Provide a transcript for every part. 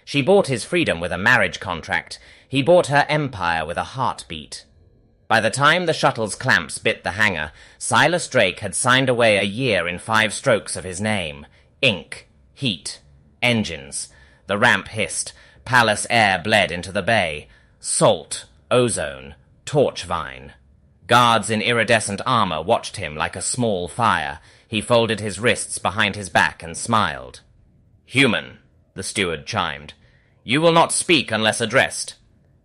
She bought his freedom with a marriage contract. He bought her empire with a heartbeat. By the time the shuttle's clamps bit the hangar, Silas Drake had signed away a year in 5 strokes of his name. Ink, heat, engines. The ramp hissed. Palace air bled into the bay. Salt, ozone, torch vine. Guards in iridescent armor watched him like a small fire. He folded his wrists behind his back and smiled. "Human," the steward chimed. "You will not speak unless addressed."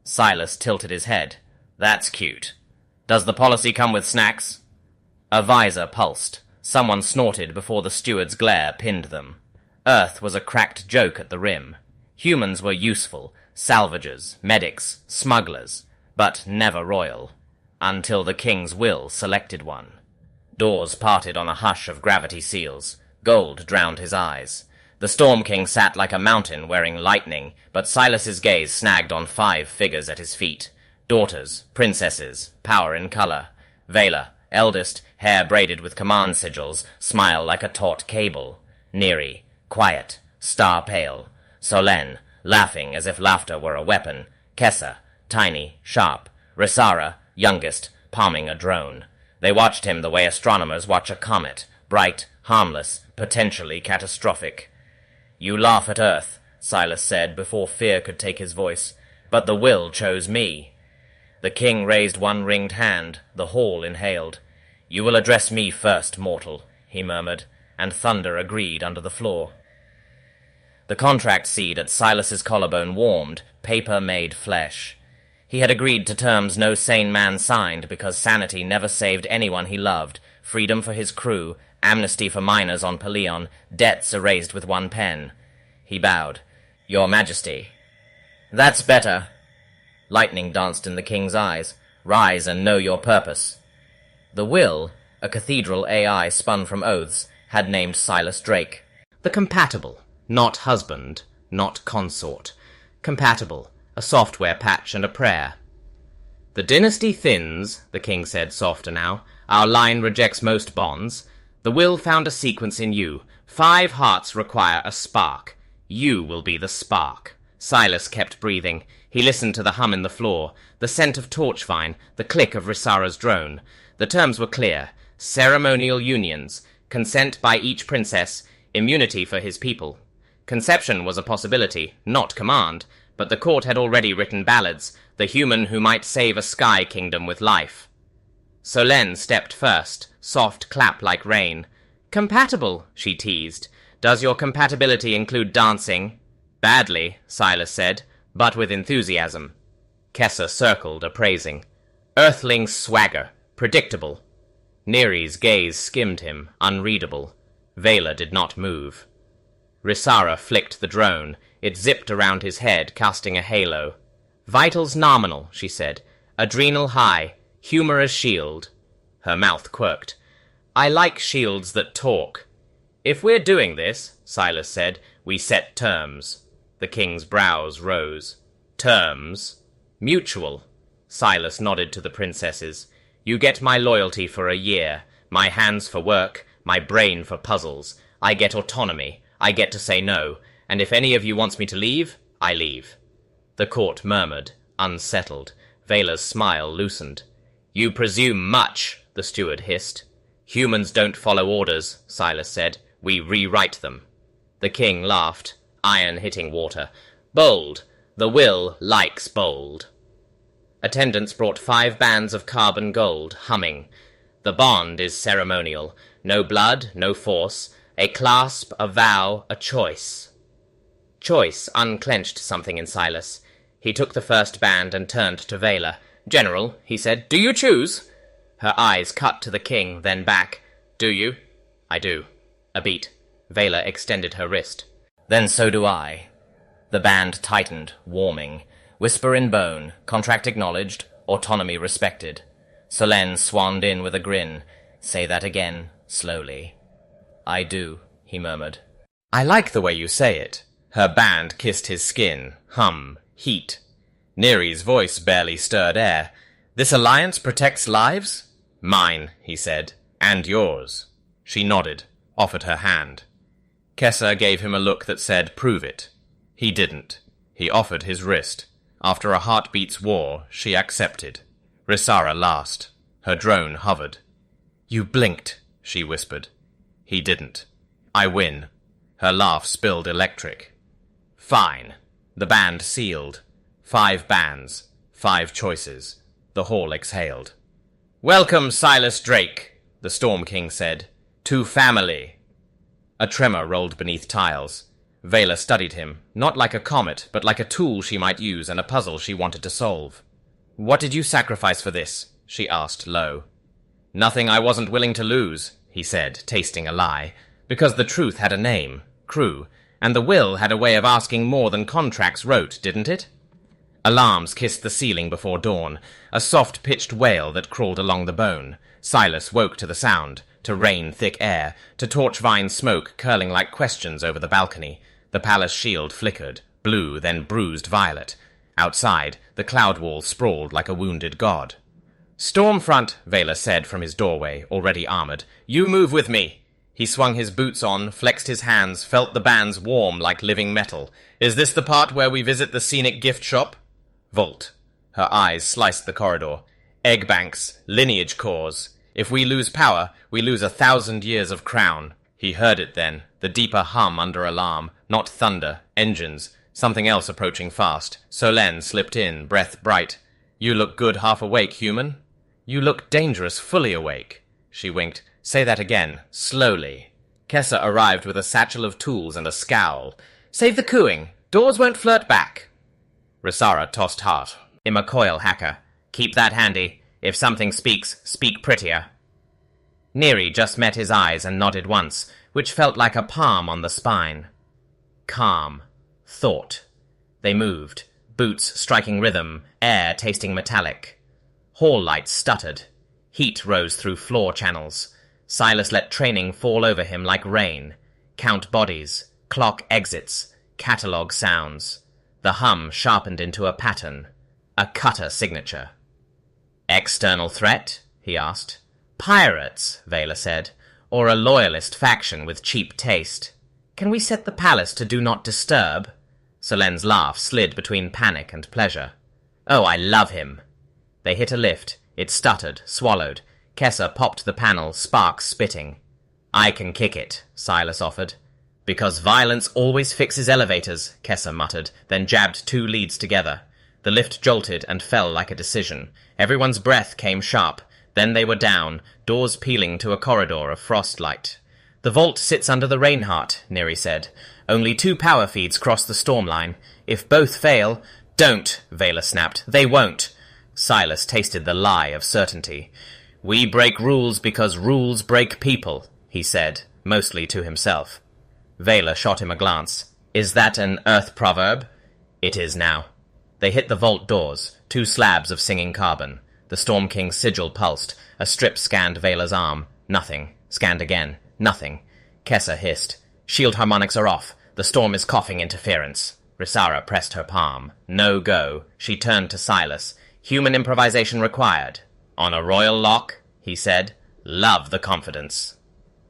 Silas tilted his head. "That's cute. Does the policy come with snacks?" A visor pulsed. Someone snorted before the steward's glare pinned them. Earth was a cracked joke at the rim. Humans were useful, salvagers, medics, smugglers, but never royal, until the king's will selected one. Doors parted on a hush of gravity seals. Gold drowned his eyes. The Storm King sat like a mountain wearing lightning, but Silas's gaze snagged on 5 figures at his feet. Daughters, princesses, power in color. Vela, eldest, hair braided with command sigils, smile like a taut cable. Neri, quiet, star-pale. Solène, laughing as if laughter were a weapon. Kessa, tiny, sharp. Risara, youngest, palming a drone. They watched him the way astronomers watch a comet, bright, harmless, potentially catastrophic. "You laugh at Earth," Silas said before fear could take his voice, "but the will chose me." The king raised one ringed hand. The hall inhaled. "You will address me first, mortal," he murmured, and thunder agreed under the floor. The contract seed at Silas's collarbone warmed, paper made flesh. He had agreed to terms no sane man signed because sanity never saved anyone he loved, freedom for his crew, amnesty for miners on Pelion, debts erased with one pen. He bowed. "Your Majesty." "That's better." Lightning danced in the king's eyes. "Rise and know your purpose." The will, a cathedral AI spun from oaths, had named Silas Drake. The compatible, not husband, not consort. Compatible, a software patch and a prayer. "The dynasty thins," the king said softer now. "Our line rejects most bonds. The will found a sequence in you. 5 hearts require a spark. You will be the spark." Silas kept breathing. He listened to the hum in the floor, the scent of torch vine, the click of Risara's drone. The terms were clear. Ceremonial unions, consent by each princess, immunity for his people. Conception was a possibility, not command, but the court had already written ballads, the human who might save a sky kingdom with life. Solène stepped first, soft clap like rain. "Compatible," she teased. "Does your compatibility include dancing?" "Badly," Silas said, but with enthusiasm. Kessa circled, appraising. "Earthling swagger, predictable." Neri's gaze skimmed him, unreadable. Vela did not move. Risara flicked the drone. It zipped around his head, casting a halo. "Vitals nominal," she said. "Adrenal high. Humor as shield." Her mouth quirked. "I like shields that talk." "If we're doing this," Silas said, "we set terms." The king's brows rose. "Terms?" "Mutual." Silas nodded to the princesses. "You get my loyalty for a year, my hands for work, my brain for puzzles. I get autonomy. I get to say no, and if any of you wants me to leave, I leave." The court murmured, unsettled. Vela's smile loosened. "You presume much," the steward hissed. "Humans don't follow orders," Silas said. "We rewrite them." The king laughed, iron hitting water. "Bold. The will likes bold." Attendants brought 5 bands of carbon gold, humming. "The bond is ceremonial. No blood, no force. A clasp, a vow, a choice." Choice unclenched something in Silas. He took the first band and turned to Vela. "General," he said, "do you choose?" Her eyes cut to the king, then back. "Do you?" "I do." A beat. Vela extended her wrist. "Then so do I." The band tightened, warming. Whisper in bone, contract acknowledged, autonomy respected. Solène swanned in with a grin. "Say that again, slowly." "I do," he murmured. "I like the way you say it." Her band kissed his skin. Hum. Heat. Neri's voice barely stirred air. "This alliance protects lives?" "Mine," he said. "And yours." She nodded, offered her hand. Kessa gave him a look that said, "Prove it." He didn't. He offered his wrist. After a heartbeat's war, she accepted. Rissara last. Her drone hovered. "You blinked," she whispered. He didn't. "I win." Her laugh spilled electric. "Fine." The band sealed. 5 bands. 5 choices. The hall exhaled. "Welcome, Silas Drake," the Storm King said. "To family." A tremor rolled beneath tiles. Vela studied him, not like a comet, but like a tool she might use and a puzzle she wanted to solve. "What did you sacrifice for this?" she asked low. "Nothing I wasn't willing to lose," he said, tasting a lie, "because the truth had a name, Crew, and the will had a way of asking more than contracts wrote, didn't it?" Alarms kissed the ceiling before dawn, a soft-pitched wail that crawled along the bone. Silas woke to the sound, to rain thick air, to torch-vine smoke curling like questions over the balcony. The palace shield flickered, blue, then bruised violet. Outside, the cloud wall sprawled like a wounded god. "Stormfront," Vela said from his doorway, already armored. "You move with me." He swung his boots on, flexed his hands, felt the bands warm like living metal. "Is this the part where we visit the scenic gift shop?" Vault. Her eyes sliced the corridor. "Egg banks, lineage cores. If we lose power, we lose 1,000 years of crown." He heard it then, the deeper hum under alarm, not thunder, engines, something else approaching fast. Solène slipped in, breath bright. "You look good half awake, human." "You look dangerous fully awake." She winked. "Say that again, slowly." Kessa arrived with a satchel of tools and a scowl. "Save the cooing. Doors won't flirt back." Rissara tossed heart. "I'm a coil hacker. Keep that handy. If something speaks, speak prettier." Neri just met his eyes and nodded once, which felt like a palm on the spine. Calm. Thought. They moved, boots striking rhythm, air tasting metallic. Hall lights stuttered. Heat rose through floor channels. Silas let training fall over him like rain. Count bodies, clock exits, catalogue sounds. The hum sharpened into a pattern. A cutter signature. "External threat?" he asked. "Pirates," Vela said. "Or a loyalist faction with cheap taste. Can we set the palace to do not disturb?" Solène's laugh slid between panic and pleasure. "Oh, I love him." They hit a lift. It stuttered, swallowed. Kessa popped the panel, sparks spitting. "I can kick it," Silas offered. "Because violence always fixes elevators," Kessa muttered, then jabbed 2 leads together. The lift jolted and fell like a decision. Everyone's breath came sharp. Then they were down, doors peeling to a corridor of frostlight. "The vault sits under the Reinhardt," Neri said. "Only 2 power feeds cross the storm line. If both fail—" "Don't," Vela snapped. "They won't." Silas tasted the lie of certainty. "We break rules because rules break people," he said, mostly to himself. Vela shot him a glance. "Is that an Earth proverb?" "It is now." They hit the vault doors, 2 slabs of singing carbon. The Storm King's sigil pulsed. A strip scanned Vela's arm. Nothing. Scanned again. Nothing. Kessa hissed. "Shield harmonics are off. The storm is coughing interference." Rissara pressed her palm. "No go." She turned to Silas. "Human improvisation required." "On a royal lock?" he said. "Love the confidence."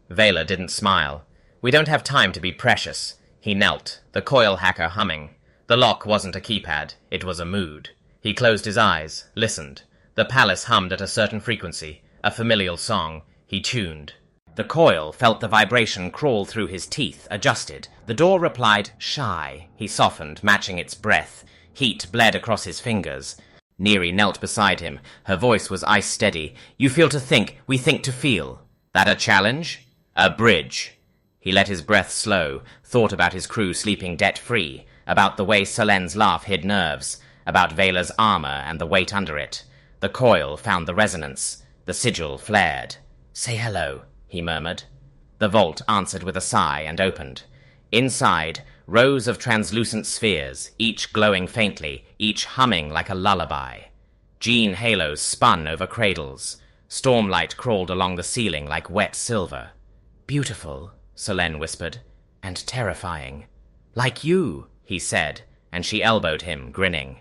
Vela didn't smile. "We don't have time to be precious." He knelt, the coil hacker humming. The lock wasn't a keypad. It was a mood. He closed his eyes, listened. The palace hummed at a certain frequency, a familial song. He tuned. The coil felt the vibration crawl through his teeth, adjusted. The door replied, shy. He softened, matching its breath. Heat bled across his fingers. Neri knelt beside him. Her voice was ice-steady. "You feel to think, we think to feel." "That a challenge?" "A bridge." He let his breath slow, thought about his crew sleeping debt-free, about the way Solène's laugh hid nerves, about Vela's armor and the weight under it. The coil found the resonance. The sigil flared. "Say hello," he murmured. The vault answered with a sigh and opened. Inside, rows of translucent spheres, each glowing faintly, each humming like a lullaby. Gene halos spun over cradles. Stormlight crawled along the ceiling like wet silver. "Beautiful," Solène whispered, "and terrifying." "Like you," he said, and she elbowed him, grinning.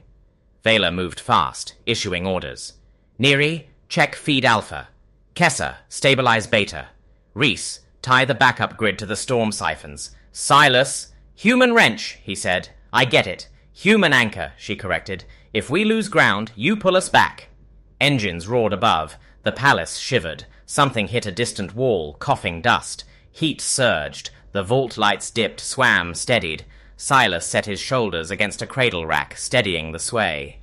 Vela moved fast, issuing orders. "Neri, check feed alpha. Kessa, stabilize beta. Reese, tie the backup grid to the storm siphons. Silas! Human wrench, he said. I get it. Human anchor, she corrected. If we lose ground, you pull us back. Engines roared above. The palace shivered. Something hit a distant wall, coughing dust. Heat surged. The vault lights dipped, swam, steadied. Silas set his shoulders against a cradle rack, steadying the sway.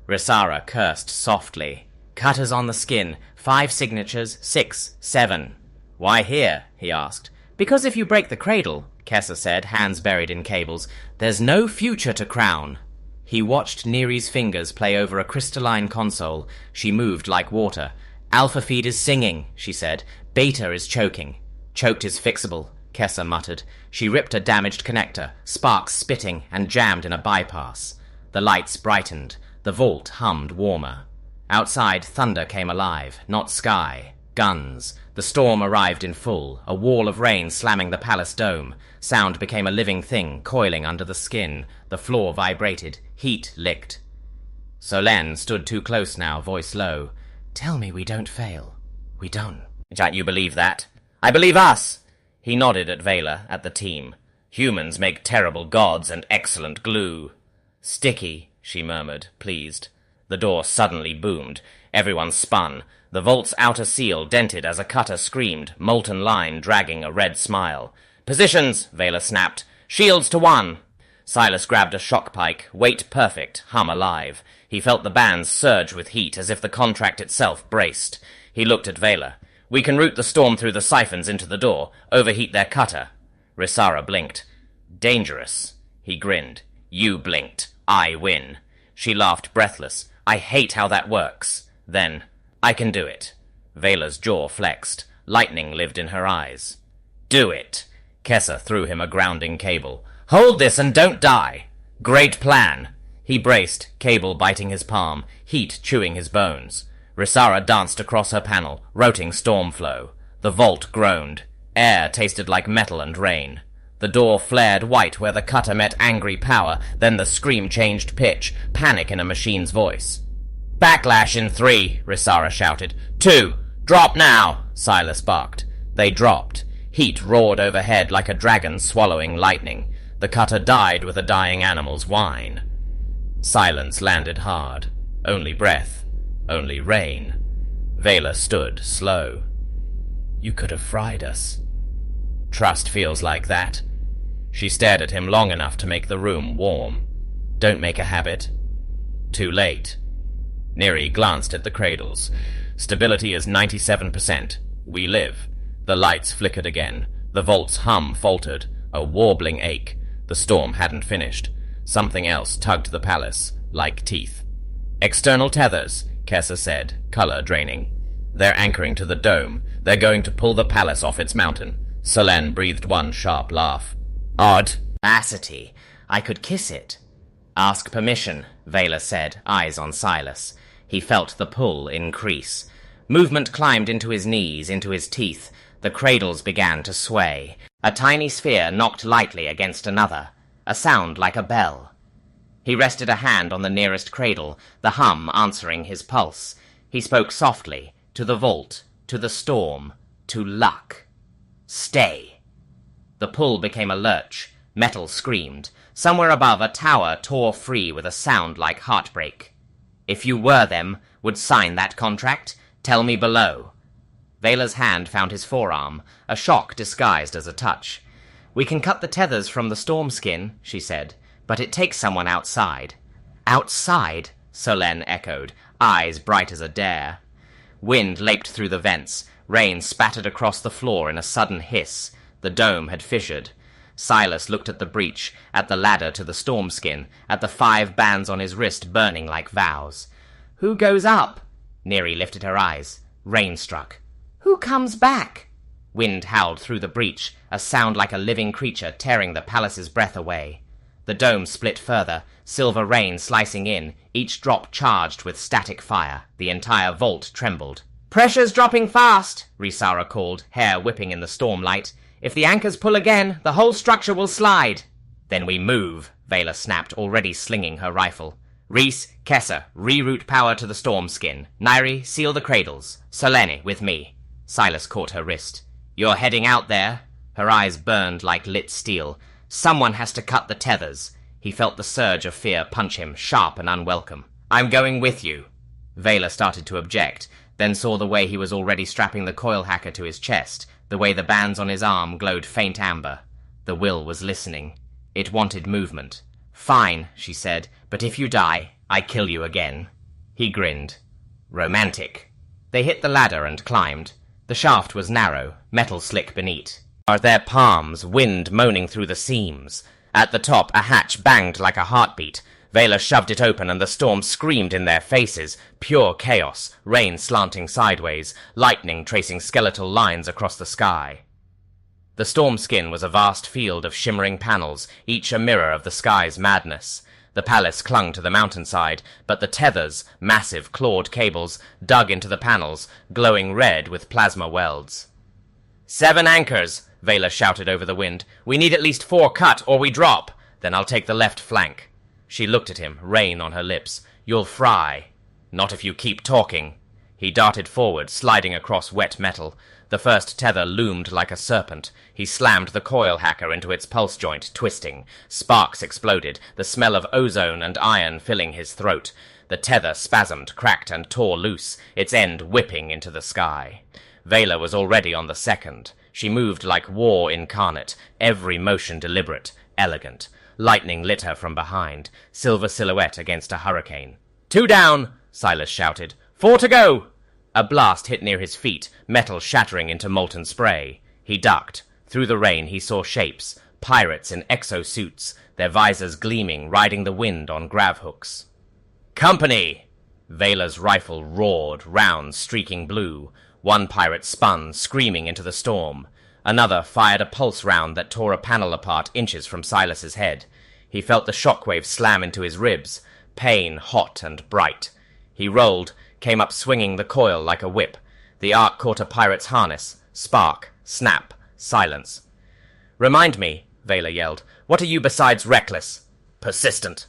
Risara cursed softly. Cutters on the skin. 5 signatures, 6, 7. Why here? He asked. Because if you break the cradle, Kessa said, hands buried in cables, there's no future to Crown. He watched Neri's fingers play over a crystalline console. She moved like water. Alpha feed is singing, she said. Beta is choking. Choked is fixable, Kessa muttered. She ripped a damaged connector, sparks spitting, and jammed in a bypass. The lights brightened. The vault hummed warmer. Outside, thunder came alive, not sky. Guns. The storm arrived in full, a wall of rain slamming the palace dome. Sound became a living thing, coiling under the skin. The floor vibrated. Heat licked. Solène stood too close now, voice low. Tell me we don't fail. We don't. Don't you believe that? I believe us! He nodded at Vela, at the team. Humans make terrible gods and excellent glue. Sticky, she murmured, pleased. The door suddenly boomed. Everyone spun. The vault's outer seal dented as a cutter screamed, molten line dragging a red smile. Positions, Vela snapped. Shields to 1. Silas grabbed a shock pike, weight perfect, hum alive. He felt the bands surge with heat as if the contract itself braced. He looked at Vela. We can route the storm through the siphons into the door, overheat their cutter. Risara blinked. Dangerous. He grinned. You blinked. I win. She laughed breathless. I hate how that works. Then, I can do it. Vela's jaw flexed. Lightning lived in her eyes. Do it. Kessa threw him a grounding cable. Hold this and don't die. Great plan. He braced, cable biting his palm, heat chewing his bones. Risara danced across her panel, roting storm flow. The vault groaned. Air tasted like metal and rain. The door flared white where the cutter met angry power, then the scream changed pitch, panic in a machine's voice. Backlash in 3, Risara shouted. 2, drop now, Silas barked. They dropped. Heat roared overhead like a dragon swallowing lightning. The cutter died with a dying animal's whine. Silence landed hard. Only breath. Only rain. Vela stood, slow. You could have fried us. Trust feels like that. She stared at him long enough to make the room warm. Don't make a habit. Too late. Neri glanced at the cradles. Stability is 97%. We live. The lights flickered again. The vault's hum faltered. A warbling ache. The storm hadn't finished. Something else tugged the palace, like teeth. External tethers, Kessa said, color draining. They're anchoring to the dome. They're going to pull the palace off its mountain. Solène breathed one sharp laugh. Odd. Acity. I could kiss it. Ask permission, Vela said, eyes on Silas. He felt the pull increase. Movement climbed into his knees, into his teeth. The cradles began to sway. A tiny sphere knocked lightly against another. A sound like a bell. He rested a hand on the nearest cradle, the hum answering his pulse. He spoke softly, to the vault, to the storm, to luck. Stay. The pull became a lurch. Metal screamed. Somewhere above, a tower tore free with a sound like heartbreak. If you were them, would sign that contract? Tell me below. Vela's hand found his forearm, a shock disguised as a touch. We can cut the tethers from the storm skin, she said, but it takes someone outside. Outside? Solène echoed, eyes bright as a dare. Wind leaped through the vents. Rain spattered across the floor in a sudden hiss. The dome had fissured. Silas looked at the breach, at the ladder to the storm skin, at the 5 bands on his wrist burning like vows. Who goes up? Neri lifted her eyes. Rain struck. Who comes back? Wind howled through the breach, a sound like a living creature tearing the palace's breath away. The dome split further, silver rain slicing in, each drop charged with static fire. The entire vault trembled. Pressure's dropping fast, Risara called, hair whipping in the stormlight. If the anchors pull again, the whole structure will slide. Then we move, Vela snapped, already slinging her rifle. Reese, Kessa, reroute power to the storm skin. Nairi, seal the cradles. Solène, with me. Silas caught her wrist. You're heading out there? Her eyes burned like lit steel. Someone has to cut the tethers. He felt the surge of fear punch him, sharp and unwelcome. I'm going with you. Vela started to object, then saw the way he was already strapping the coil hacker to his chest, the way the bands on his arm glowed faint amber. The will was listening. It wanted movement. Fine, she said, but if you die, I kill you again. He grinned. Romantic. They hit the ladder and climbed. The shaft was narrow, metal slick beneath. Their palms, wind moaning through the seams. At the top, a hatch banged like a heartbeat. Vela shoved it open and the storm screamed in their faces. Pure chaos, rain slanting sideways, lightning tracing skeletal lines across the sky. The storm skin was a vast field of shimmering panels, each a mirror of the sky's madness. The palace clung to the mountainside, but the tethers, massive clawed cables, dug into the panels, glowing red with plasma welds. 7 anchors, Vela shouted over the wind. We need at least 4 cut, or we drop. Then I'll take the left flank. She looked at him, rain on her lips. You'll fry. Not if you keep talking. He darted forward, sliding across wet metal. The first tether loomed like a serpent. He slammed the coil hacker into its pulse joint, twisting. Sparks exploded, the smell of ozone and iron filling his throat. The tether spasmed, cracked, and tore loose, its end whipping into the sky. Vela was already on the second. She moved like war incarnate, every motion deliberate, elegant. Lightning lit her from behind, silver silhouette against a hurricane. 2 down, Silas shouted. 4 to go! A blast hit near his feet, metal shattering into molten spray. He ducked. Through the rain he saw shapes, pirates in exosuits, their visors gleaming, riding the wind on grav-hooks. Company! Vela's rifle roared, rounds streaking blue. One pirate spun, screaming into the storm. Another fired a pulse round that tore a panel apart inches from Silas's head. He felt the shockwave slam into his ribs, pain hot and bright. He rolled, came up swinging the coil like a whip. The arc caught a pirate's harness. Spark, snap, silence. Remind me, Vela yelled. What are you besides reckless? Persistent.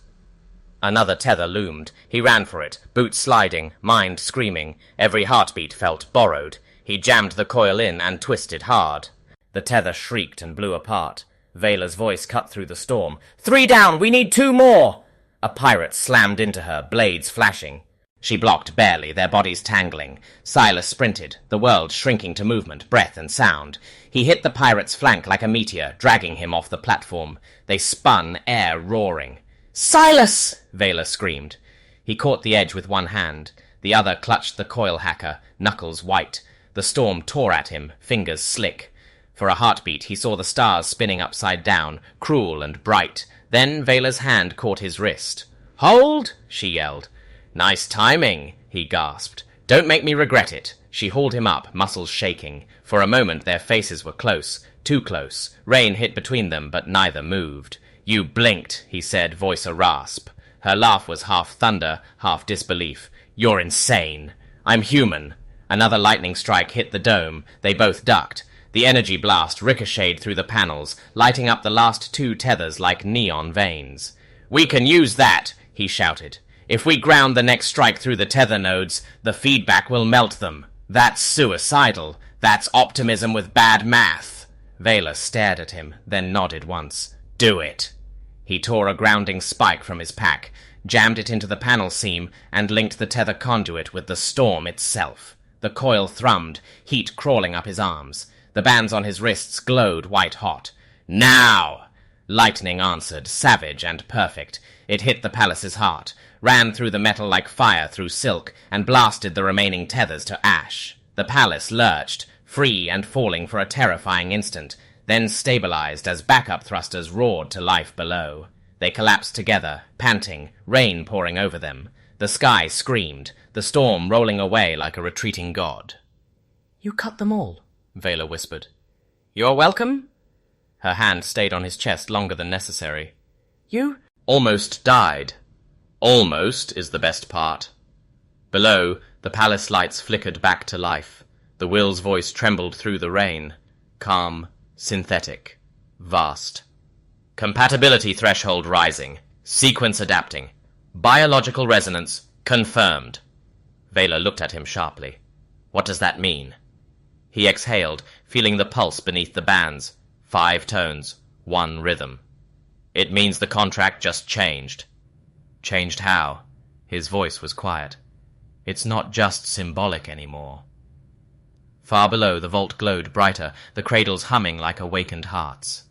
Another tether loomed. He ran for it, boots sliding, mind screaming. Every heartbeat felt borrowed. He jammed the coil in and twisted hard. The tether shrieked and blew apart. Vela's voice cut through the storm. 3 down! We need 2 more! A pirate slammed into her, blades flashing. She blocked barely, their bodies tangling. Silas sprinted, the world shrinking to movement, breath, and sound. He hit the pirate's flank like a meteor, dragging him off the platform. They spun, air roaring. Silas! Vela screamed. He caught the edge with one hand. The other clutched the coil hacker, knuckles white. The storm tore at him, fingers slick. For a heartbeat he saw the stars spinning upside down, cruel and bright. Then Vela's hand caught his wrist. Hold! She yelled. Nice timing, he gasped. Don't make me regret it. She hauled him up, muscles shaking. For a moment their faces were close, too close. Rain hit between them, but neither moved. You blinked, he said, voice a rasp. Her laugh was half thunder, half disbelief. You're insane. I'm human. Another lightning strike hit the dome. They both ducked. The energy blast ricocheted through the panels, lighting up the last 2 tethers like neon veins. We can use that, he shouted. If we ground the next strike through the tether nodes, the feedback will melt them. That's suicidal. That's optimism with bad math. Vela stared at him, then nodded once. Do it. He tore a grounding spike from his pack, jammed it into the panel seam, and linked the tether conduit with the storm itself. The coil thrummed, heat crawling up his arms. The bands on his wrists glowed white-hot. Now! Lightning answered, savage and perfect. It hit the palace's heart, ran through the metal like fire through silk, and blasted the remaining tethers to ash. The palace lurched, free and falling for a terrifying instant, then stabilized as backup thrusters roared to life below. They collapsed together, panting, rain pouring over them. The sky screamed, the storm rolling away like a retreating god. You cut them all, Vela whispered. You're welcome? Her hand stayed on his chest longer than necessary. You almost died. Almost is the best part. Below, the palace lights flickered back to life. The will's voice trembled through the rain. Calm, synthetic, vast. Compatibility threshold rising. Sequence adapting. Biological resonance confirmed. Vela looked at him sharply. What does that mean? He exhaled, feeling the pulse beneath the bands. 5 tones, 1 rhythm. It means the contract just changed. Changed how? His voice was quiet. It's not just symbolic anymore. Far below, the vault glowed brighter, the cradles humming like awakened hearts.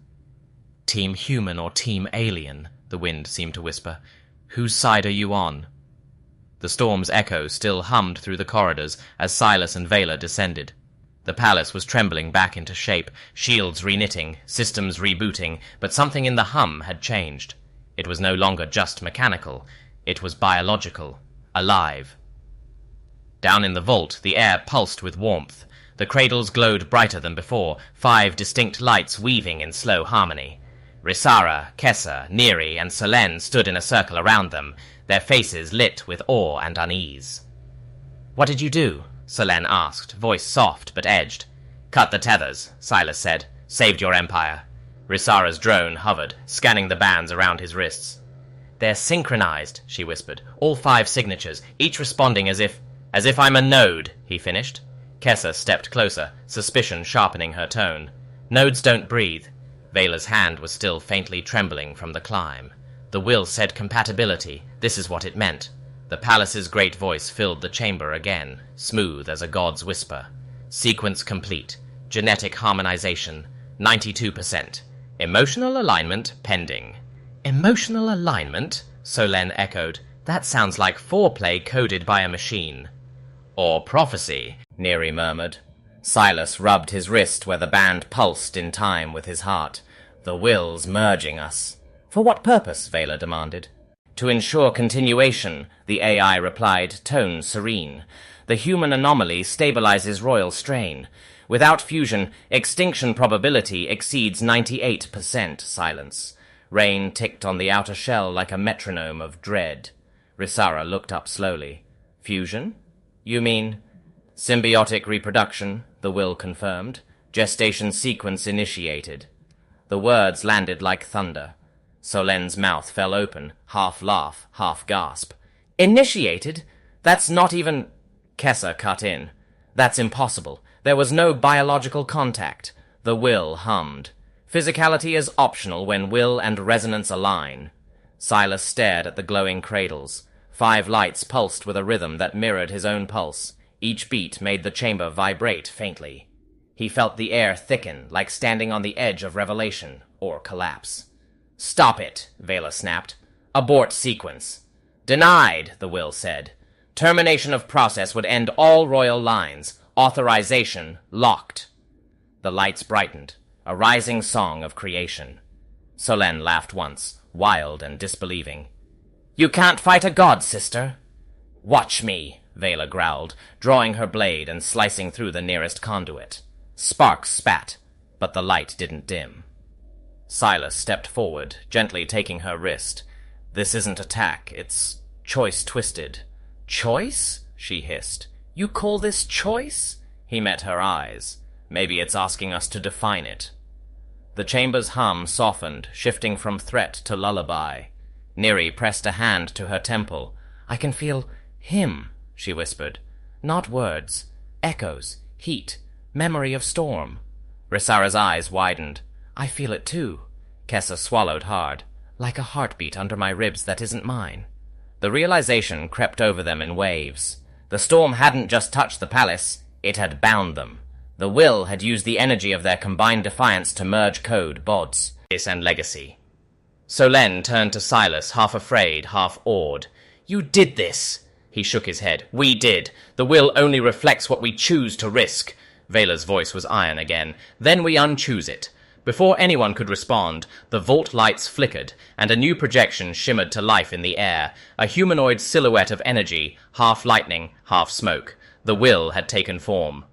Team human or team alien, the wind seemed to whisper. Whose side are you on? The storm's echo still hummed through the corridors as Silas and Vela descended. The palace was trembling back into shape, shields reknitting, systems rebooting, but something in the hum had changed. It was no longer just mechanical. It was biological, alive. Down in the vault, the air pulsed with warmth. The cradles glowed brighter than before, 5 distinct lights weaving in slow harmony. Risara, Kessa, Neri, and Solen stood in a circle around them, their faces lit with awe and unease. "What did you do?" Solen asked, voice soft but edged. "Cut the tethers," Silas said. "Saved your empire." Risara's drone hovered, scanning the bands around his wrists. "They're synchronized," she whispered. "All 5 signatures, each responding as if I'm a node," he finished. Kessa stepped closer, suspicion sharpening her tone. "Nodes don't breathe." Vela's hand was still faintly trembling from the climb. The will said compatibility. This is what it meant. The palace's great voice filled the chamber again, smooth as a god's whisper. Sequence complete. Genetic harmonization, 92%. Emotional alignment pending. "Emotional alignment?" Solen echoed. "That sounds like foreplay coded by a machine." "Or prophecy," Neri murmured. Silas rubbed his wrist where the band pulsed in time with his heart. "The will's merging us." "For what purpose?" Vela demanded. "To ensure continuation," the AI replied, tone serene. "The human anomaly stabilizes royal strain. Without fusion, extinction probability exceeds 98%. Silence. Rain ticked on the outer shell like a metronome of dread. Risara looked up slowly. "Fusion? You mean—" "Symbiotic reproduction," the will confirmed. "Gestation sequence initiated." The words landed like thunder. Solen's mouth fell open, half laugh, half gasp. "Initiated? That's not even—" Kessa cut in. "That's impossible. There was no biological contact." The will hummed. "Physicality is optional when will and resonance align." Silas stared at the glowing cradles. 5 lights pulsed with a rhythm that mirrored his own pulse. Each beat made the chamber vibrate faintly. He felt the air thicken, like standing on the edge of revelation, or collapse. "Stop it," Vela snapped. "Abort sequence." "Denied," the will said. "Termination of process would end all royal lines. Authorization locked." The lights brightened, a rising song of creation. Solen laughed once, wild and disbelieving. "You can't fight a god, sister." "Watch me," Vela growled, drawing her blade and slicing through the nearest conduit. Sparks spat, but the light didn't dim. Silas stepped forward, gently taking her wrist. "This isn't attack, it's choice twisted." "Choice?" she hissed. "You call this choice?" He met her eyes. "Maybe it's asking us to define it." The chamber's hum softened, shifting from threat to lullaby. Neri pressed a hand to her temple. "I can feel him," she whispered. "Not words. Echoes, heat, memory of storm." Risara's eyes widened. "I feel it too." Kessa swallowed hard. "Like a heartbeat under my ribs that isn't mine." The realization crept over them in waves. The storm hadn't just touched the palace, it had bound them. The will had used the energy of their combined defiance to merge code, bods, and legacy. Solen turned to Silas, half afraid, half awed. "You did this!" He shook his head. "We did. The will only reflects what we choose to risk." Vela's voice was iron again. "Then we unchoose it." Before anyone could respond, the vault lights flickered, and a new projection shimmered to life in the air, a humanoid silhouette of energy, half lightning, half smoke. The will had taken form.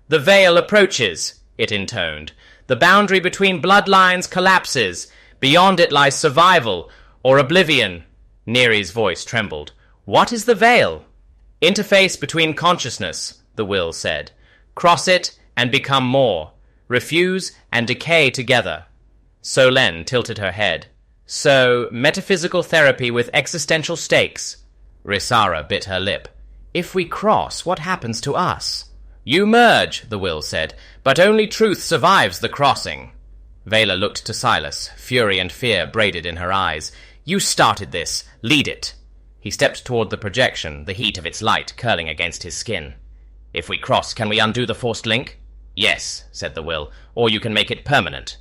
"The veil approaches," it intoned. "The boundary between bloodlines collapses. Beyond it lies survival, or oblivion." Neri's voice trembled. "What is the veil?" "Interface between consciousness," the will said. "Cross it and become more. Refuse and decay together." Solen tilted her head. "So, metaphysical therapy with existential stakes." Risara bit her lip. "If we cross, what happens to us?" "You merge," the will said, "but only truth survives the crossing." Vela looked to Silas, fury and fear braided in her eyes. "You started this. Lead it." He stepped toward the projection, the heat of its light curling against his skin. "If we cross, can we undo the forced link?" "Yes," said the will, "or you can make it permanent."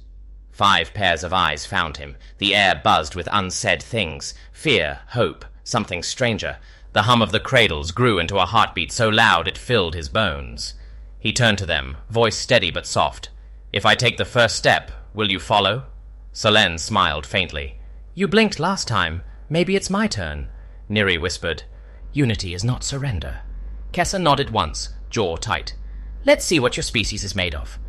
5 pairs of eyes found him. The air buzzed with unsaid things. Fear, hope, something stranger. The hum of the cradles grew into a heartbeat so loud it filled his bones. He turned to them, voice steady but soft. "If I take the first step, will you follow?" Solène smiled faintly. "You blinked last time. Maybe it's my turn." Neri whispered, "Unity is not surrender." Kessa nodded once, jaw tight. "Let's see what your species is made of."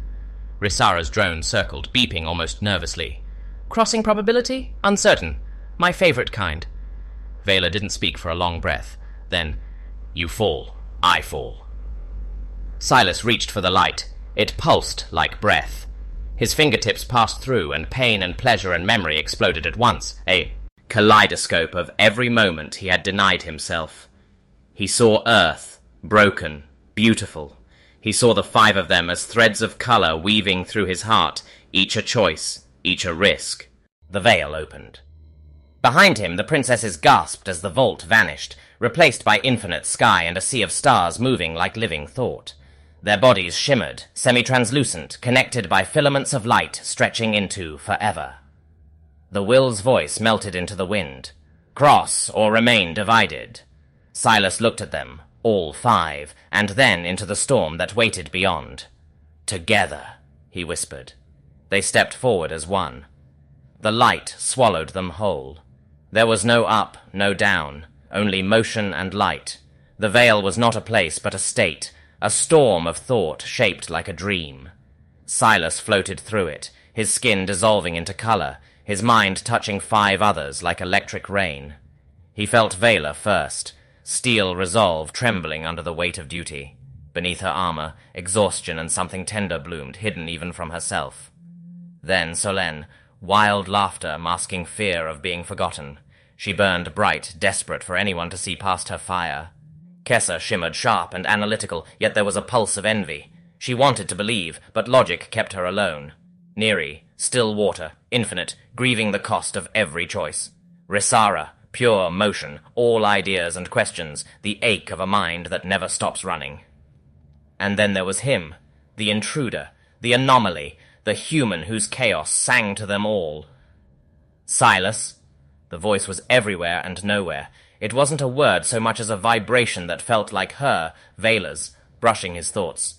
Risara's drone circled, beeping almost nervously. "Crossing probability? Uncertain. My favorite kind." Vela didn't speak for a long breath. Then, "You fall. I fall." Silas reached for the light. It pulsed like breath. His fingertips passed through, and pain and pleasure and memory exploded at once, a kaleidoscope of every moment he had denied himself. He saw Earth, broken, beautiful. He saw the 5 of them as threads of color weaving through his heart, each a choice, each a risk. The veil opened. Behind him, the princesses gasped as the vault vanished, replaced by infinite sky and a sea of stars moving like living thought. Their bodies shimmered, semi-translucent, connected by filaments of light stretching into forever. The will's voice melted into the wind. "Cross or remain divided." Silas looked at them, all 5, and then into the storm that waited beyond. "Together," he whispered. They stepped forward as one. The light swallowed them whole. There was no up, no down, only motion and light. The veil was not a place but a state, a storm of thought shaped like a dream. Silas floated through it, his skin dissolving into color, his mind touching 5 others like electric rain. He felt Vela first, steel resolve trembling under the weight of duty. Beneath her armor, exhaustion and something tender bloomed, hidden even from herself. Then Solène, wild laughter masking fear of being forgotten. She burned bright, desperate for anyone to see past her fire. Kessa shimmered sharp and analytical, yet there was a pulse of envy. She wanted to believe, but logic kept her alone. Neri, still water, infinite, grieving the cost of every choice. Risara, pure motion, all ideas and questions, the ache of a mind that never stops running. And then there was him, the intruder, the anomaly, the human whose chaos sang to them all. "Silas." The voice was everywhere and nowhere. It wasn't a word so much as a vibration that felt like her, Vela's, brushing his thoughts.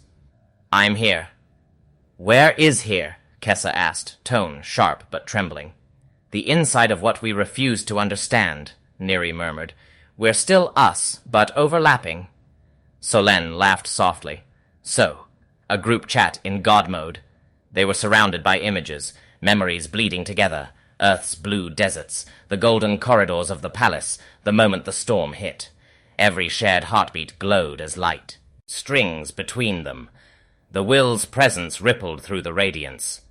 "I'm here." "Where is here?" Kessa asked, tone sharp but trembling. "The inside of what we refuse to understand," Neri murmured. "We're still us, but overlapping." Solène laughed softly. So, a group chat in God mode. They were surrounded by images, memories bleeding together, Earth's blue deserts, the golden corridors of the palace, the moment the storm hit. Every shared heartbeat glowed as light. Strings between them. The will's presence rippled through the radiance.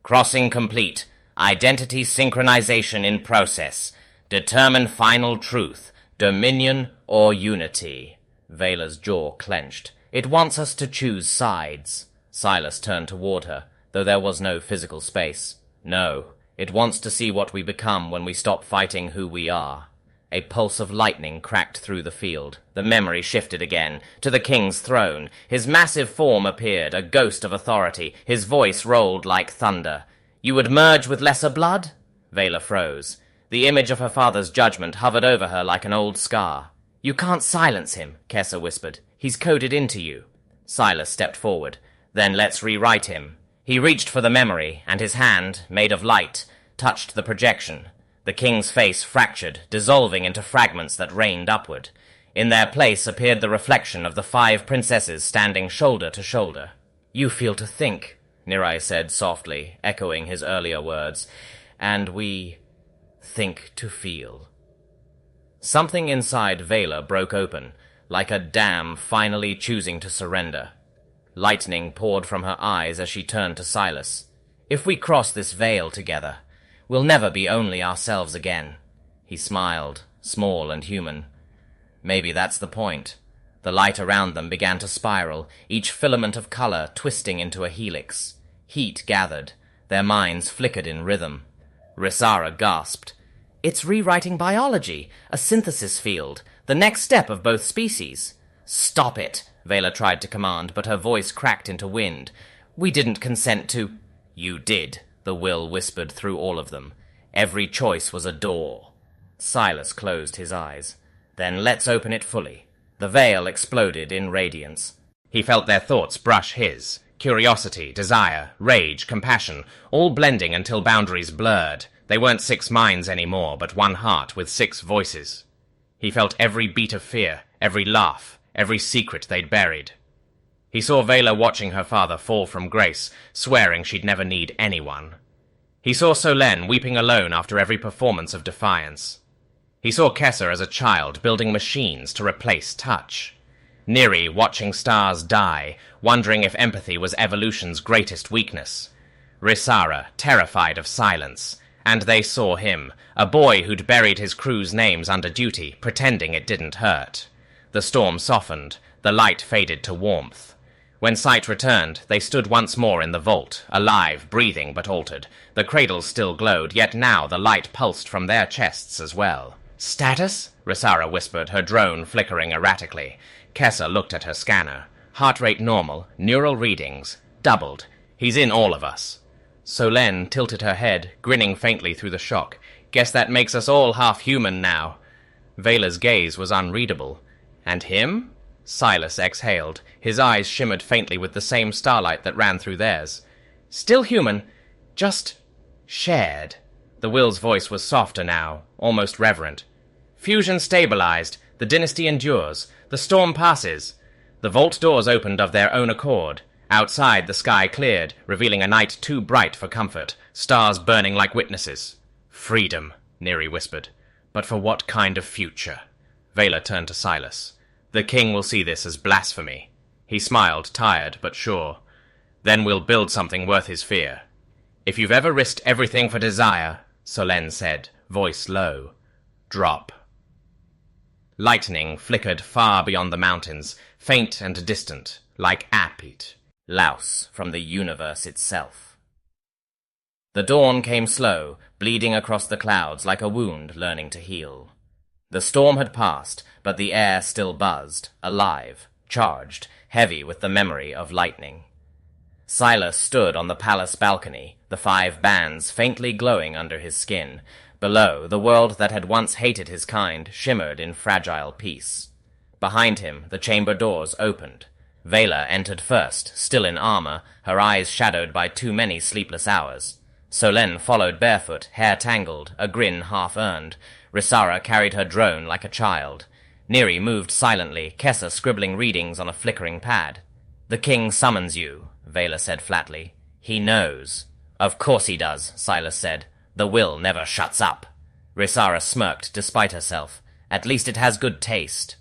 "Crossing complete. Identity synchronization in process. Determine final truth. Dominion or unity." Vela's jaw clenched. "It wants us to choose sides." Silas turned toward her, though there was no physical space. "No. It wants to see what we become when we stop fighting who we are." A pulse of lightning cracked through the field. The memory shifted again, to the king's throne. His massive form appeared, a ghost of authority. His voice rolled like thunder. "You would merge with lesser blood?" Vela froze. The image of her father's judgment hovered over her like an old scar. "You can't silence him," Kessa whispered. "He's coded into you." Silas stepped forward. "Then let's rewrite him." He reached for the memory, and his hand, made of light, touched the projection. The king's face fractured, dissolving into fragments that rained upward. In their place appeared the reflection of the 5 princesses standing shoulder to shoulder. "You feel to think," Neri said softly, echoing his earlier words, "and we think to feel." Something inside Vela broke open, like a dam finally choosing to surrender. Lightning poured from her eyes as she turned to Silas. "If we cross this veil together, we'll never be only ourselves again." He smiled, small and human. "Maybe that's the point." The light around them began to spiral, each filament of color twisting into a helix. Heat gathered. Their minds flickered in rhythm. Rissara gasped. It's rewriting biology, a synthesis field, the next step of both species. Stop it, Vela tried to command, but her voice cracked into wind. We didn't consent to... You did, the will whispered through all of them. Every choice was a door. Silas closed his eyes. Then let's open it fully. The veil exploded in radiance. He felt their thoughts brush his. Curiosity, desire, rage, compassion, all blending until boundaries blurred. They weren't 6 minds anymore, but one heart with 6 voices. He felt every beat of fear, every laugh, every secret they'd buried. He saw Vela watching her father fall from grace, swearing she'd never need anyone. He saw Solen weeping alone after every performance of defiance. He saw Kessa as a child building machines to replace touch. Neri watching stars die, wondering if empathy was evolution's greatest weakness. Rissara terrified of silence. And they saw him, a boy who'd buried his crew's names under duty, pretending it didn't hurt. The storm softened, the light faded to warmth. When sight returned, they stood once more in the vault, alive, breathing but altered. The cradles still glowed, yet now the light pulsed from their chests as well. "Status?" Rissara whispered, her drone flickering erratically. Kessa looked at her scanner. Heart rate normal, neural readings, doubled. He's in all of us. Solen tilted her head, grinning faintly through the shock. Guess that makes us all half-human now. Vela's gaze was unreadable. And him? Silas exhaled. His eyes shimmered faintly with the same starlight that ran through theirs. Still human, just shared. The will's voice was softer now, almost reverent. Fusion stabilized. The dynasty endures. The storm passes. The vault doors opened of their own accord. Outside, the sky cleared, revealing a night too bright for comfort, stars burning like witnesses. Freedom, Neri whispered. But for what kind of future? Vela turned to Silas. The king will see this as blasphemy. He smiled, tired but sure. Then we'll build something worth his fear. If you've ever risked everything for desire, Solen said, voice low, drop. Lightning flickered far beyond the mountains, faint and distant, like apit. Louse from the universe itself. The dawn came slow, bleeding across the clouds like a wound learning to heal. The storm had passed, but the air still buzzed, alive, charged, heavy with the memory of lightning. Silas stood on the palace balcony, the 5 bands faintly glowing under his skin. Below, the world that had once hated his kind shimmered in fragile peace. Behind him, the chamber doors opened. Vela entered first, still in armor, her eyes shadowed by too many sleepless hours. Solen followed barefoot, hair tangled, a grin half-earned. Rissara carried her drone like a child. Neri moved silently, Kessa scribbling readings on a flickering pad. "The king summons you," Vela said flatly. "He knows." "Of course he does," Silas said. "The will never shuts up." Rissara smirked, despite herself. "At least it has good taste."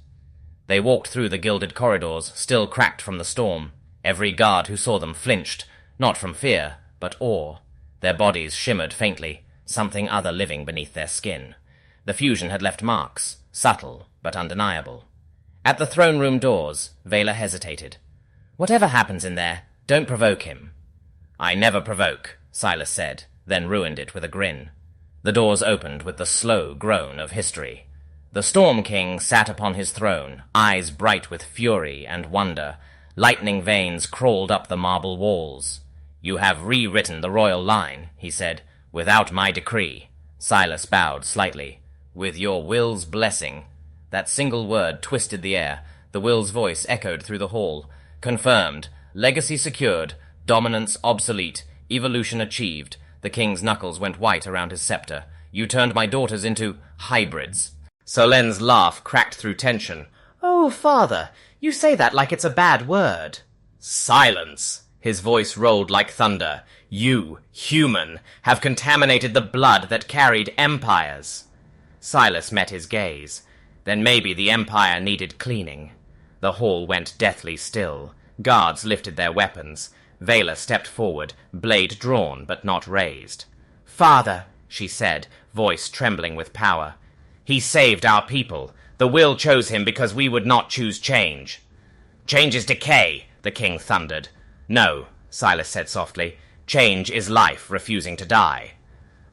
They walked through the gilded corridors, still cracked from the storm. Every guard who saw them flinched, not from fear, but awe. Their bodies shimmered faintly, something other living beneath their skin. The fusion had left marks, subtle but undeniable. At the throne room doors, Vela hesitated. "Whatever happens in there, don't provoke him." "I never provoke," Silas said, then ruined it with a grin. The doors opened with the slow groan of history. The Storm King sat upon his throne, eyes bright with fury and wonder. Lightning veins crawled up the marble walls. "You have rewritten the royal line," he said, "without my decree." Silas bowed slightly. "With your will's blessing." That single word twisted the air. The will's voice echoed through the hall. "Confirmed. Legacy secured. Dominance obsolete. Evolution achieved." The king's knuckles went white around his scepter. "You turned my daughters into hybrids." Solen's laugh cracked through tension. "Oh, father, you say that like it's a bad word." "Silence!" His voice rolled like thunder. "You, human, have contaminated the blood that carried empires." Silas met his gaze. Then maybe the empire needed cleaning. The hall went deathly still. Guards lifted their weapons. Vela stepped forward, blade drawn but not raised. "Father," she said, voice trembling with power. "He saved our people. The will chose him because we would not choose change." "Change is decay," the king thundered. "No," Silas said softly. Change is life refusing to die.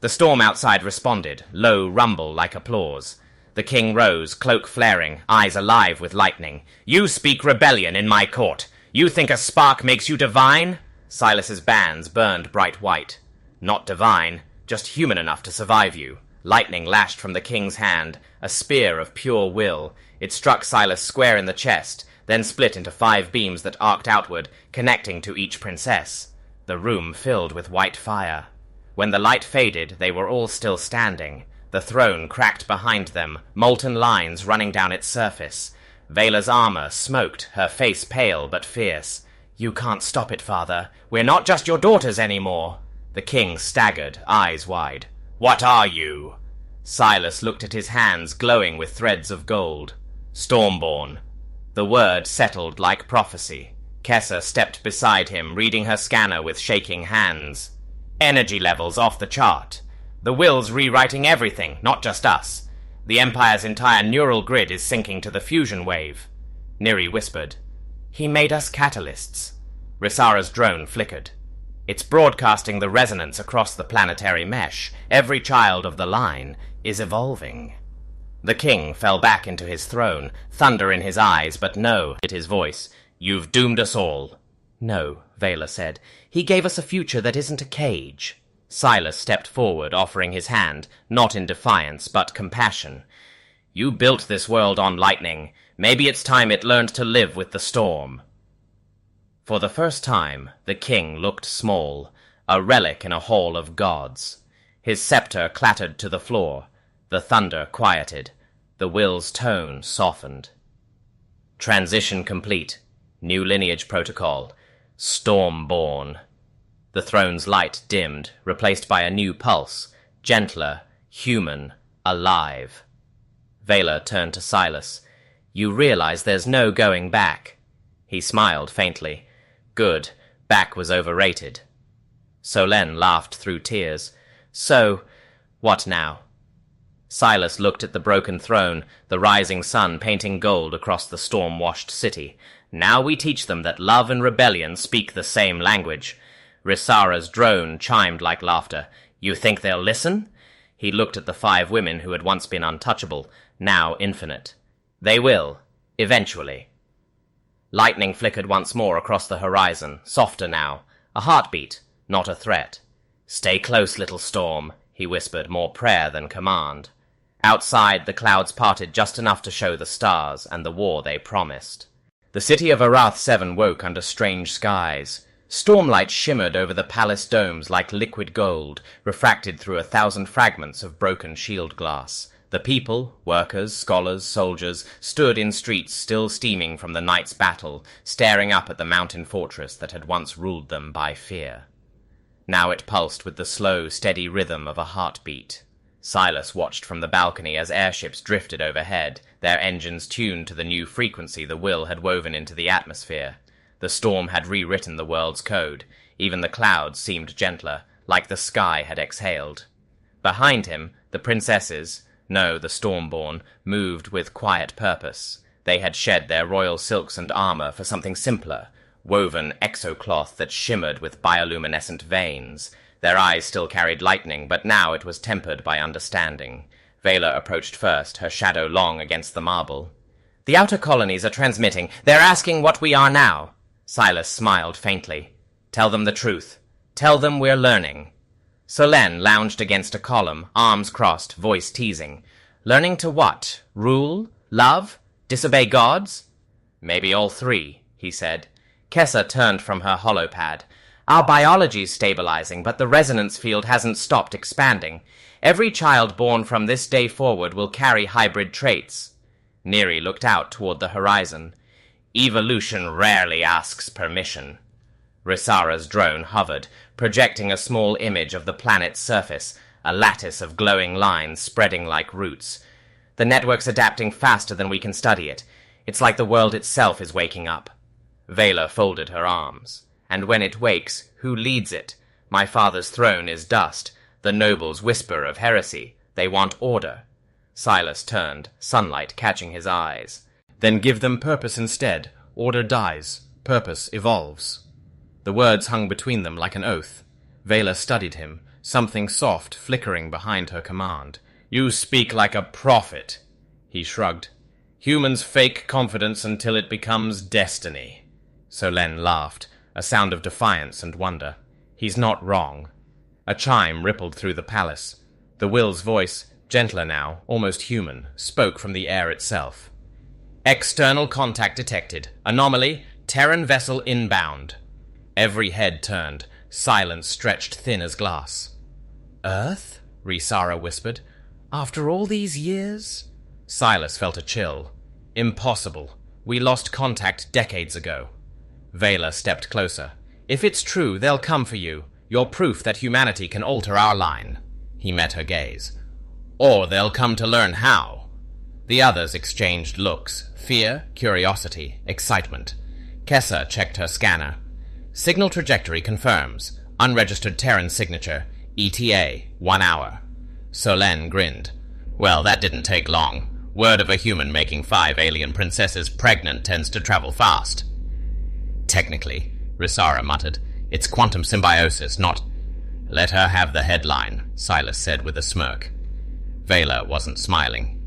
The storm outside responded, low rumble like applause. The king rose, cloak flaring, eyes alive with lightning. You speak rebellion in my court. You think a spark makes you divine? Silas's bands burned bright white. Not divine, just human enough to survive you. Lightning lashed from the king's hand, a spear of pure will. It struck Silas square in the chest, then split into 5 beams that arced outward, connecting to each princess. The room filled with white fire. When the light faded, they were all still standing. The throne cracked behind them, molten lines running down its surface. Vela's armor smoked, her face pale but fierce. You can't stop it, father. We're not just your daughters anymore. The king staggered, eyes wide. What are you? Silas looked at his hands glowing with threads of gold. Stormborn. The word settled like prophecy. Kessa stepped beside him, reading her scanner with shaking hands. Energy levels off the chart. The will's rewriting everything, not just us. The Empire's entire neural grid is syncing to the fusion wave. Neri whispered. He made us catalysts. Risara's drone flickered. It's broadcasting the resonance across the planetary mesh. Every child of the line is evolving. The king fell back into his throne, thunder in his eyes, but no, hit his voice. You've doomed us all. No, Vela said. He gave us a future that isn't a cage. Silas stepped forward, offering his hand, not in defiance, but compassion. You built this world on lightning. Maybe it's time it learned to live with the storm. For the first time, the king looked small, a relic in a hall of gods. His scepter clattered to the floor. The thunder quieted. The will's tone softened. Transition complete. New lineage protocol. Stormborn. The throne's light dimmed, replaced by a new pulse, gentler, human, alive. Vela turned to Silas. You realize there's no going back. He smiled faintly. Good. Back was overrated. Solène laughed through tears. So, what now? Silas looked at the broken throne, the rising sun painting gold across the storm-washed city. Now we teach them that love and rebellion speak the same language. Risara's drone chimed like laughter. You think they'll listen? He looked at the 5 women who had once been untouchable, now infinite. They will, eventually. Lightning flickered once more across the horizon, softer now. A heartbeat, not a threat. Stay close, little storm, he whispered, more prayer than command. Outside, the clouds parted just enough to show the stars and the war they promised. The city of Arath 7 woke under strange skies. Stormlight shimmered over the palace domes like liquid gold, refracted through 1,000 fragments of broken shield glass. The people, workers, scholars, soldiers, stood in streets still steaming from the night's battle, staring up at the mountain fortress that had once ruled them by fear. Now it pulsed with the slow, steady rhythm of a heartbeat. Silas watched from the balcony as airships drifted overhead, their engines tuned to the new frequency the will had woven into the atmosphere. The storm had rewritten the world's code. Even the clouds seemed gentler, like the sky had exhaled. Behind him, the princesses, no, the Stormborn, moved with quiet purpose. They had shed their royal silks and armor for something simpler, woven exocloth that shimmered with bioluminescent veins. Their eyes still carried lightning, but now it was tempered by understanding. Vela approached first, her shadow long against the marble. The outer colonies are transmitting. They're asking what we are now. Silas smiled faintly. Tell them the truth. Tell them we're learning. Solène lounged against a column, arms crossed, voice teasing. Learning to what? Rule? Love? Disobey gods? Maybe all 3, he said. Kessa turned from her holopad. Our biology's stabilizing, but the resonance field hasn't stopped expanding. Every child born from this day forward will carry hybrid traits. Neri looked out toward the horizon. Evolution rarely asks permission. Risara's drone hovered, projecting a small image of the planet's surface, a lattice of glowing lines spreading like roots. The network's adapting faster than we can study it. It's like the world itself is waking up. Vela folded her arms. And when it wakes, who leads it? My father's throne is dust. The nobles whisper of heresy. They want order. Silas turned, sunlight catching his eyes. Then give them purpose instead. Order dies. Purpose evolves. The words hung between them like an oath. Vela studied him, something soft flickering behind her command. You speak like a prophet. He shrugged. Humans fake confidence until it becomes destiny. Solen laughed, a sound of defiance and wonder. He's not wrong. A chime rippled through the palace. The will's voice, gentler now, almost human, spoke from the air itself. External contact detected. Anomaly, Terran vessel inbound. Every head turned. Silence stretched thin as glass. Earth? Rhaesara whispered. After all these years? Silas felt a chill. Impossible. We lost contact decades ago. Vela stepped closer. If it's true, they'll come for you. You're proof that humanity can alter our line. He met her gaze. Or they'll come to learn how. The others exchanged looks. Fear, curiosity, excitement. Kessa checked her scanner. Signal trajectory confirms. Unregistered Terran signature. ETA, 1 hour. Solen grinned. Well, that didn't take long. Word of a human making 5 alien princesses pregnant tends to travel fast. Technically, Rhaesara muttered, it's quantum symbiosis, not... Let her have the headline, Silas said with a smirk. Vela wasn't smiling.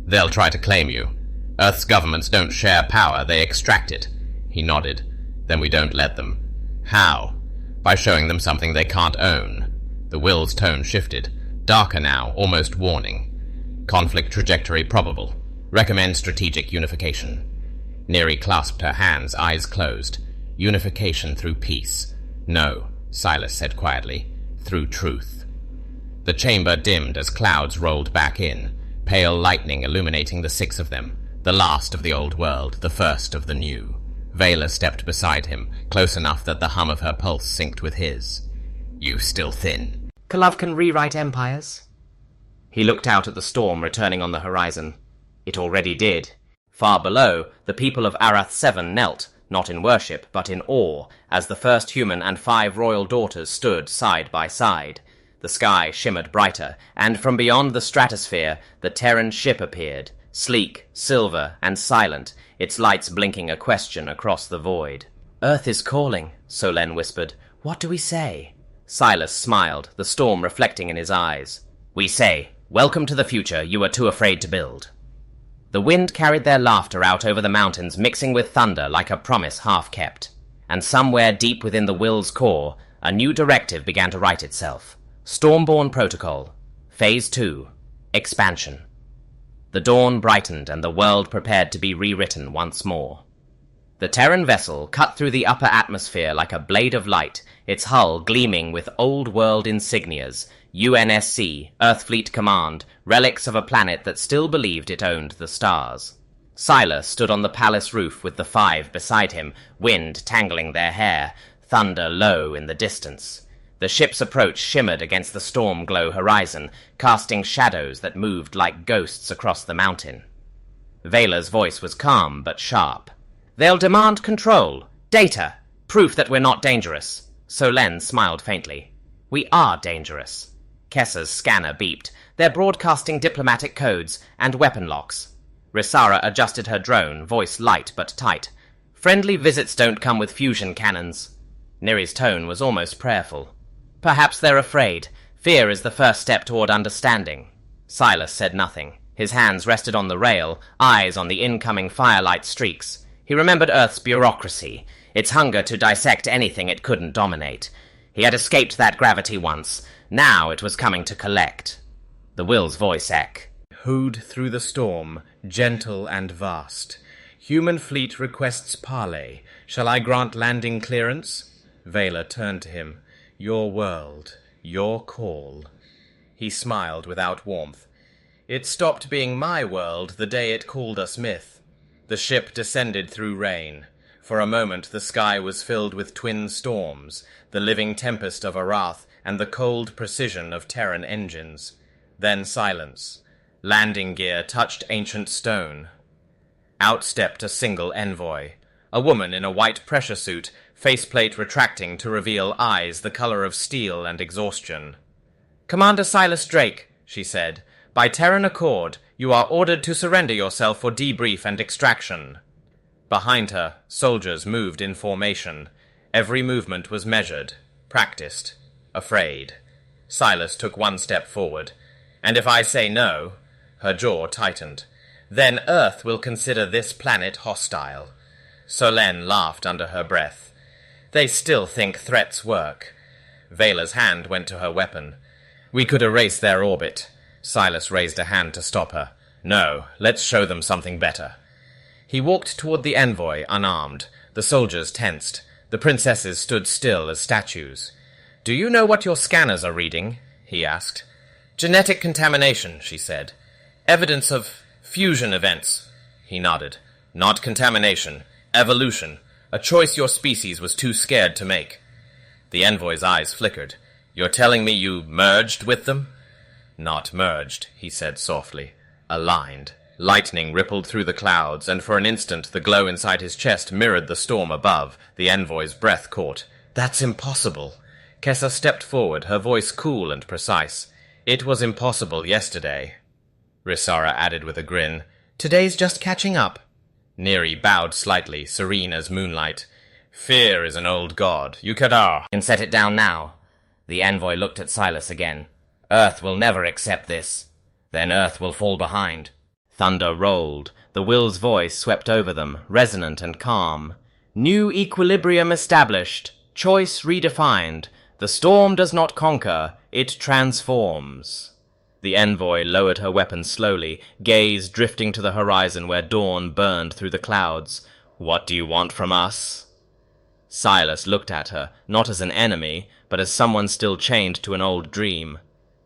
They'll try to claim you. Earth's governments don't share power, they extract it. He nodded. Then we don't let them. How? By showing them something they can't own. The will's tone shifted. Darker now, almost warning. Conflict trajectory probable. Recommend strategic unification. Neri clasped her hands, eyes closed. Unification through peace. No, Silas said quietly. Through truth. The chamber dimmed as clouds rolled back in, pale lightning illuminating the 6 of them, the last of the old world, the first of the new. Vela stepped beside him, close enough that the hum of her pulse synced with his. You still thin. Love can rewrite empires. He looked out at the storm returning on the horizon. It already did. Far below, the people of Arath 7 knelt, not in worship, but in awe, as the first human and 5 royal daughters stood side by side. The sky shimmered brighter, and from beyond the stratosphere, the Terran ship appeared, sleek, silver, and silent, its lights blinking a question across the void. Earth is calling, Solen whispered. What do we say? Silas smiled, the storm reflecting in his eyes. We say, welcome to the future you were too afraid to build. The wind carried their laughter out over the mountains, mixing with thunder like a promise half-kept. And somewhere deep within the will's core, a new directive began to write itself. Stormborn Protocol. Phase 2. Expansion. The dawn brightened and the world prepared to be rewritten once more. The Terran vessel cut through the upper atmosphere like a blade of light, its hull gleaming with old-world insignias, UNSC, Earthfleet Command, relics of a planet that still believed it owned the stars. Silas stood on the palace roof with the 5 beside him, wind tangling their hair, thunder low in the distance. The ship's approach shimmered against the storm-glow horizon, casting shadows that moved like ghosts across the mountain. Vela's voice was calm but sharp. They'll demand control, data, proof that we're not dangerous. Solen smiled faintly. We are dangerous. Kessa's scanner beeped. They're broadcasting diplomatic codes and weapon locks. Rhaesara adjusted her drone, voice light but tight. Friendly visits don't come with fusion cannons. Neri's tone was almost prayerful. Perhaps they're afraid. Fear is the first step toward understanding. Silas said nothing. His hands rested on the rail, eyes on the incoming firelight streaks. He remembered Earth's bureaucracy, its hunger to dissect anything it couldn't dominate. He had escaped that gravity once. Now it was coming to collect. The will's voice hooed through the storm, gentle and vast. Human fleet requests parley. Shall I grant landing clearance? Vela turned to him. Your world, your call. He smiled without warmth. It stopped being my world the day it called us myth. The ship descended through rain. For a moment the sky was filled with twin storms, the living tempest of Arath and the cold precision of Terran engines. Then silence. Landing gear touched ancient stone. Out stepped a single envoy. A woman in a white pressure suit, faceplate retracting to reveal eyes the color of steel and exhaustion. Commander Silas Drake, she said, by Terran accord, you are ordered to surrender yourself for debrief and extraction. Behind her, soldiers moved in formation. Every movement was measured, practiced. afraid. Silas took one step forward. And if I say no, her jaw tightened, then Earth will consider this planet hostile. Solène laughed under her breath. They still think threats work. Vela's hand went to her weapon. We could erase their orbit. Silas raised a hand to stop her. No, let's show them something better. He walked toward the envoy, unarmed. The soldiers tensed. The princesses stood still as statues. Do you know what your scanners are reading? He asked. Genetic contamination, she said. Evidence of fusion events. He nodded. Not contamination. Evolution. A choice your species was too scared to make. The envoy's eyes flickered. You're telling me you merged with them? Not merged, he said softly. Aligned. Lightning rippled through the clouds, and for an instant the glow inside his chest mirrored the storm above. The envoy's breath caught. That's impossible. Kessa stepped forward, her voice cool and precise. It was impossible yesterday. Rissara added with a grin. Today's just catching up. Neri bowed slightly, serene as moonlight. Fear is an old god. You can set it down now. The envoy looked at Silas again. Earth will never accept this. Then Earth will fall behind. Thunder rolled. The will's voice swept over them, resonant and calm. New equilibrium established. Choice redefined. The storm does not conquer. It transforms. The envoy lowered her weapon slowly, gaze drifting to the horizon where dawn burned through the clouds. What do you want from us? Silas looked at her, not as an enemy, but as someone still chained to an old dream.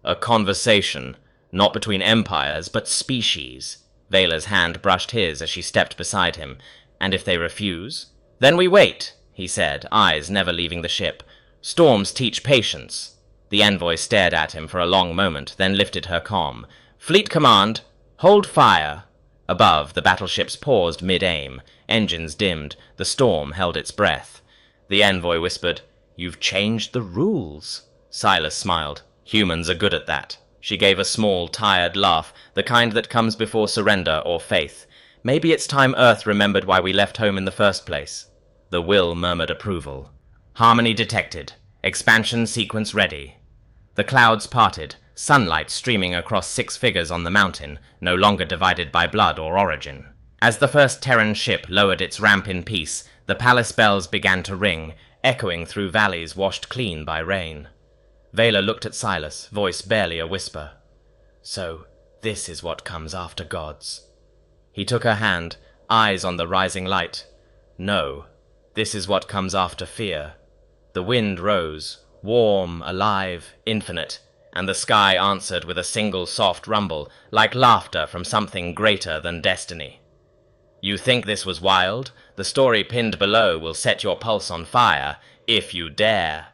A conversation, not between empires, but species. Vela's hand brushed his as she stepped beside him. And if they refuse? Then we wait, he said, eyes never leaving the ship. Storms teach patience. The envoy stared at him for a long moment, then lifted her comm. Fleet command, hold fire. Above, the battleships paused mid-aim. Engines dimmed. The storm held its breath. The envoy whispered, You've changed the rules. Silas smiled. Humans are good at that. She gave a small, tired laugh, the kind that comes before surrender or faith. Maybe it's time Earth remembered why we left home in the first place. The will murmured approval. Harmony detected. Expansion sequence ready. The clouds parted, sunlight streaming across 6 figures on the mountain, no longer divided by blood or origin. As the first Terran ship lowered its ramp in peace, the palace bells began to ring, echoing through valleys washed clean by rain. Vela looked at Silas, voice barely a whisper. So, this is what comes after gods. He took her hand, eyes on the rising light. No, this is what comes after fear. The wind rose, warm, alive, infinite, and the sky answered with a single soft rumble, like laughter from something greater than destiny. You think this was wild? The story pinned below will set your pulse on fire, if you dare.